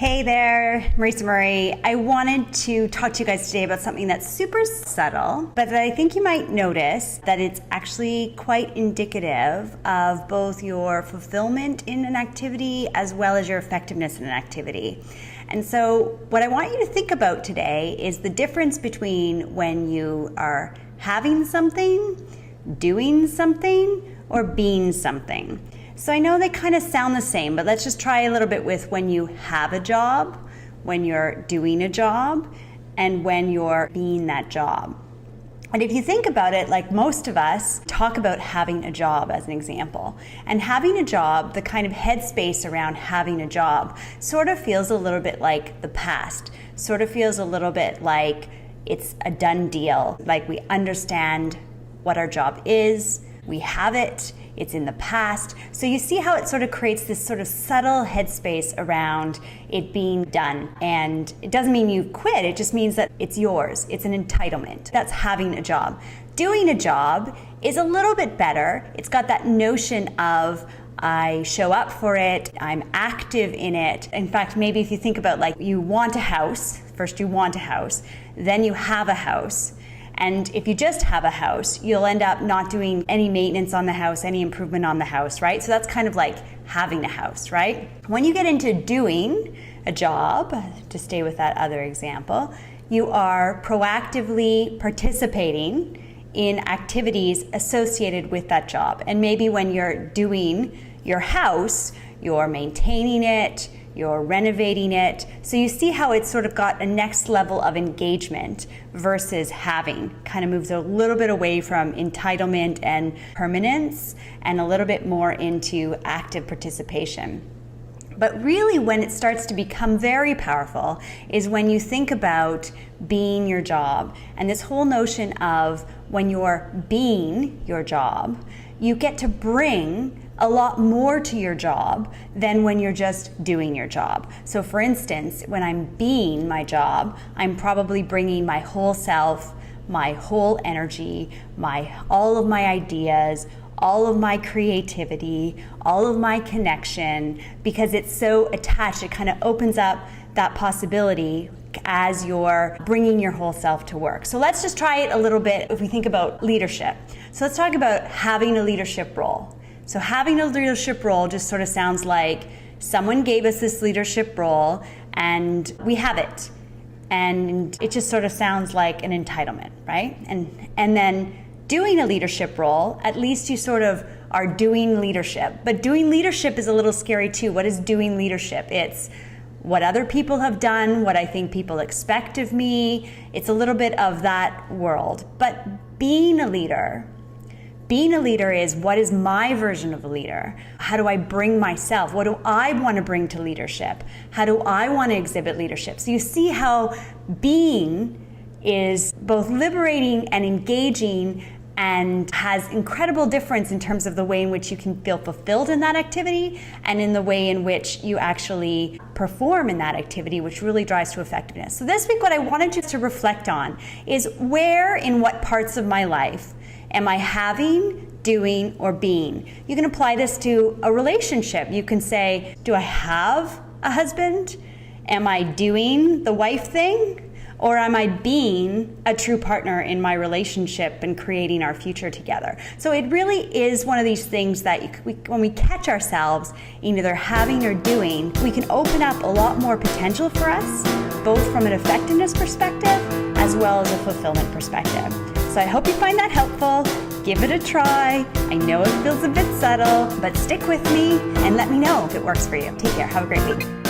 Hey there, Marisa Murray. I wanted to talk to you guys today about something that's super subtle, but that I think you might notice that it's actually quite indicative of both your fulfillment in an activity as well as your effectiveness in an activity. And so what I want you to think about today is the difference between when you are having something, doing something, or being something. So I know they kind of sound the same, but let's just try a little bit with when you have a job, when you're doing a job, and when you're being that job. And if you think about it, like most of us talk about having a job as an example. And having a job, the kind of headspace around having a job sort of feels a little bit like the past, sort of feels a little bit like it's a done deal, like we understand what our job is, we have it, it's in the past. So you see how it sort of creates this sort of subtle headspace around it being done. And it doesn't mean you quit, it just means that it's yours. It's an entitlement. That's having a job. Doing a job is a little bit better. It's got that notion of I show up for it, I'm active in it. In fact, maybe if you think about like you want a house, first you want a house, then you have a house. And if you just have a house, you'll end up not doing any maintenance on the house, any improvement on the house, right? So that's kind of like having a house, right? When you get into doing a job, to stay with that other example, you are proactively participating in activities associated with that job. And maybe when you're doing your house, you're maintaining it, you're renovating it. So you see how it's sort of got a next level of engagement versus having. Kind of moves a little bit away from entitlement and permanence and a little bit more into active participation. But really when it starts to become very powerful is when you think about being your job. And this whole notion of when you're being your job, you get to bring a lot more to your job than when you're just doing your job. So for instance, when I'm being my job, I'm probably bringing my whole self, my whole energy, all of my ideas, all of my creativity, all of my connection, because it's so attached, it kind of opens up that possibility as you're bringing your whole self to work. So let's just try it a little bit if we think about leadership. So let's talk about having a leadership role. So having a leadership role just sort of sounds like someone gave us this leadership role and we have it. And it just sort of sounds like an entitlement, right? And then doing a leadership role, at least you sort of are doing leadership. But doing leadership is a little scary too. What is doing leadership? It's what other people have done, what I think people expect of me. It's a little bit of that world. But being a leader is what is my version of a leader? How do I bring myself? What do I want to bring to leadership? How do I want to exhibit leadership? So you see how being is both liberating and engaging and has incredible difference in terms of the way in which you can feel fulfilled in that activity and in the way in which you actually perform in that activity, which really drives to effectiveness. So this week what I wanted you to reflect on is where in what parts of my life am I having, doing, or being? You can apply this to a relationship. You can say, do I have a husband? Am I doing the wife thing? Or am I being a true partner in my relationship and creating our future together? So it really is one of these things that when we catch ourselves in either having or doing, we can open up a lot more potential for us, both from an effectiveness perspective as well as a fulfillment perspective. So I hope you find that helpful. Give it a try. I know it feels a bit subtle, but stick with me and let me know if it works for you. Take care. Have a great week.